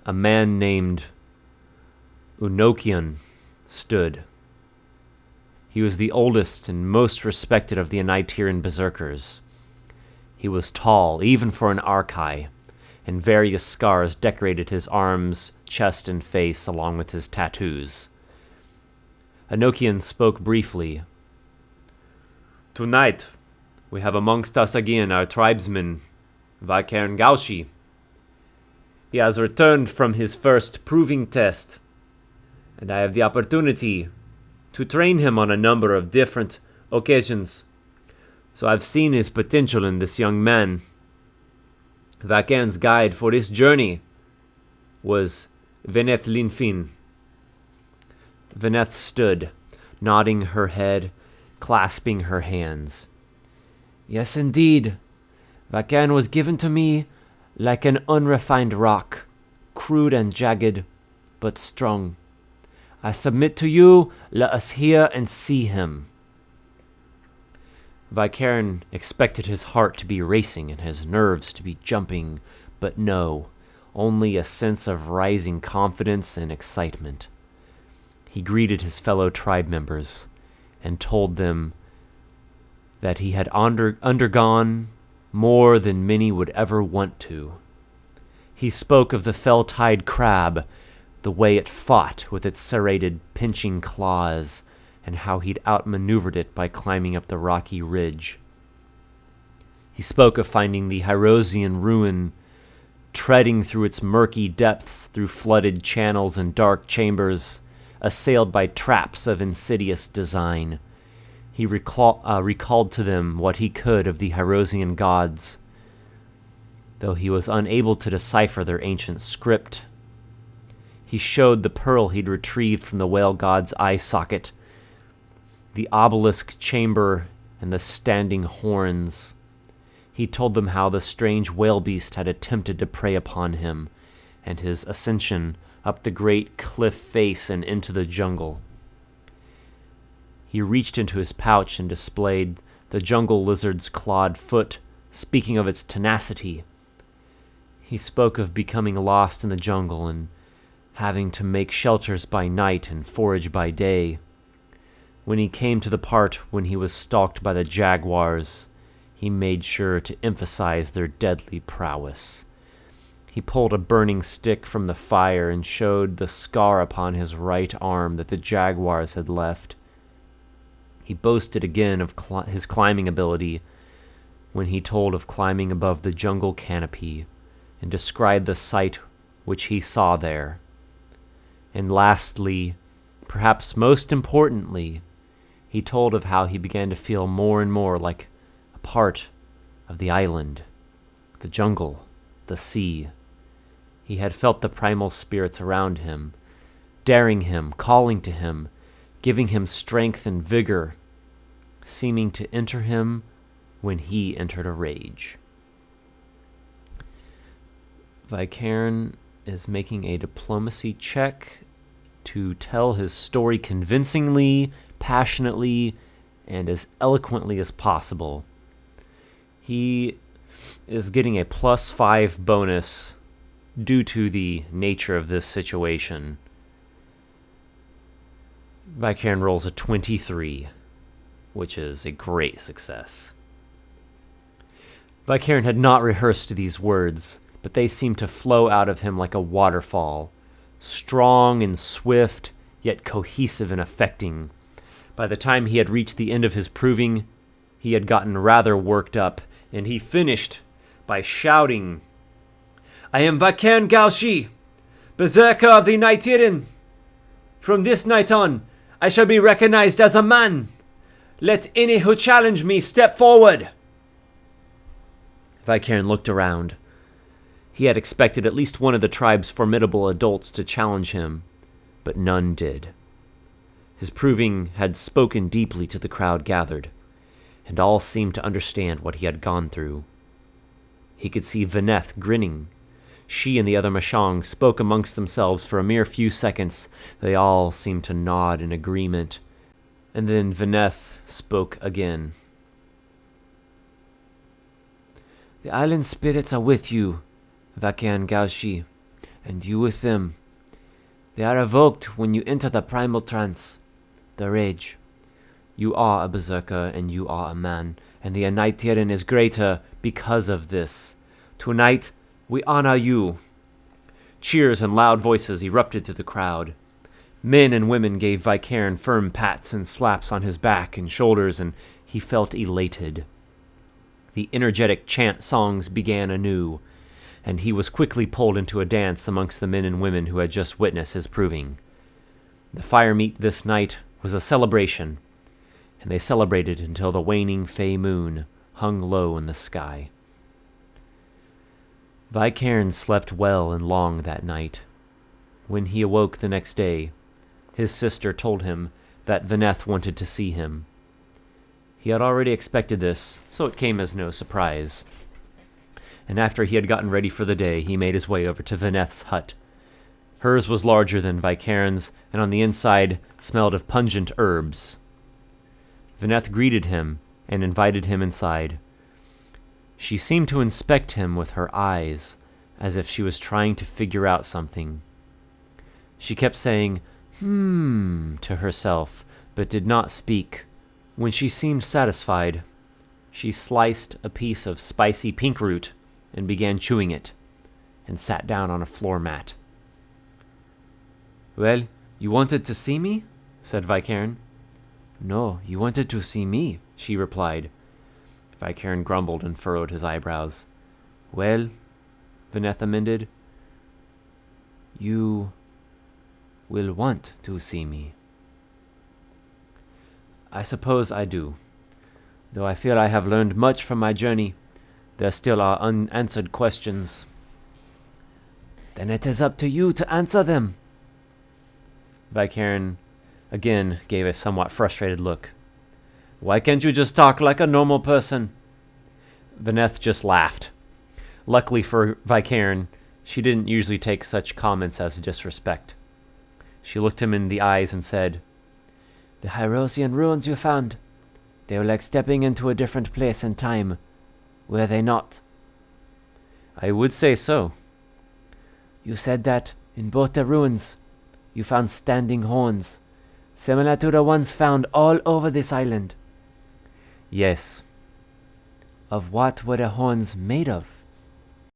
a man named Vai'cairn stood. He was the oldest and most respected of the Vai'cairn berserkers. He was tall, even for an Archai, and various scars decorated his arms, chest, and face along with his tattoos. Vai'cairn spoke briefly. "Tonight, we have amongst us again our tribesman, Vai'cairn Gaushi. He has returned from his first proving test, and I have the opportunity to train him on a number of different occasions. So I've seen his potential in this young man. Vai'cairn's guide for this journey was Veneth Linfin." Veneth stood, nodding her head, clasping her hands. "Yes, indeed. Vai'cairn was given to me like an unrefined rock, crude and jagged, but strong. I submit to you, let us hear and see him." Vai'cairn expected his heart to be racing and his nerves to be jumping, but no, only a sense of rising confidence and excitement. He greeted his fellow tribe members and told them that he had undergone more than many would ever want to. He spoke of the fell-tide crab, the way it fought with its serrated, pinching claws, and how he'd outmaneuvered it by climbing up the rocky ridge. He spoke of finding the Hyrosian ruin, treading through its murky depths, through flooded channels and dark chambers, assailed by traps of insidious design. He recalled to them what he could of the Hyrosian gods, though he was unable to decipher their ancient script. He showed the pearl he'd retrieved from the whale god's eye socket, the obelisk chamber, and the standing horns. He told them how the strange whale beast had attempted to prey upon him, and his ascension up the great cliff face and into the jungle. He reached into his pouch and displayed the jungle lizard's clawed foot, speaking of its tenacity. He spoke of becoming lost in the jungle and having to make shelters by night and forage by day. When he came to the part when he was stalked by the jaguars, he made sure to emphasize their deadly prowess. He pulled a burning stick from the fire and showed the scar upon his right arm that the jaguars had left. He boasted again of his climbing ability when he told of climbing above the jungle canopy and described the sight which he saw there. And lastly, perhaps most importantly, he told of how he began to feel more and more like a part of the island, the jungle, the sea. He had felt the primal spirits around him, daring him, calling to him, giving him strength and vigor, seeming to enter him when he entered a rage. Vai'cairn is making a diplomacy check to tell his story convincingly, passionately, and as eloquently as possible. He is getting a +5 bonus due to the nature of this situation. Vai'cairn rolls a 23, which is a great success. Vai'cairn had not rehearsed these words, but they seemed to flow out of him like a waterfall, strong and swift, yet cohesive and affecting. By the time he had reached the end of his proving, he had gotten rather worked up, and he finished by shouting, "I am Vai'cairn Gaushi, berserker of the Vai'cairn. From this night on, I shall be recognized as a man. Let any who challenge me step forward." Vai'cairn looked around. He had expected at least one of the tribe's formidable adults to challenge him, but none did. His proving had spoken deeply to the crowd gathered, and all seemed to understand what he had gone through. He could see Veneth grinning. She and the other Mashang spoke amongst themselves for a mere few seconds. They all seemed to nod in agreement, and then Veneth spoke again. "The island spirits are with you, Vai'cairn Gaushi. and you with them. They are evoked when you enter the primal trance, the rage. You are a berserker, and you are a man, and the Vai'cairn is greater because of this. Tonight, we honor you." Cheers and loud voices erupted through the crowd. Men and women gave Vai'cairn firm pats and slaps on his back and shoulders, and he felt elated. The energetic chant songs began anew, and he was quickly pulled into a dance amongst the men and women who had just witnessed his proving. The firemeet this night was a celebration, and they celebrated until the waning Fey moon hung low in the sky. Vai'cairn slept well and long that night. When he awoke the next day, his sister told him that Vyneth wanted to see him. He had already expected this, so it came as no surprise. And after he had gotten ready for the day, he made his way over to Vyneth's hut. Hers was larger than Vai'cairn's, and on the inside smelled of pungent herbs. Vyneth greeted him and invited him inside. She seemed to inspect him with her eyes, as if she was trying to figure out something. She kept saying, to herself, but did not speak. When she seemed satisfied, she sliced a piece of spicy pink root and began chewing it, and sat down on a floor mat. "Well, you wanted to see me?" said Vai'cairn. "No, you wanted to see me," she replied. Vai'cairn grumbled and furrowed his eyebrows. "Well," Vyneth amended, "you will want to see me." "I suppose I do. Though I feel I have learned much from my journey, there still are unanswered questions." "Then it is up to you to answer them." Vai'cairn again gave a somewhat frustrated look. "Why can't you just talk like a normal person?" Vyneth just laughed. Luckily for Vai'cairn, she didn't usually take such comments as disrespect. She looked him in the eyes and said, "The Hyrosian ruins you found, they were like stepping into a different place and time, were they not?" "I would say so." "You said that, in both the ruins, you found standing horns, similar to the ones found all over this island." "Yes." "Of what were the horns made of?"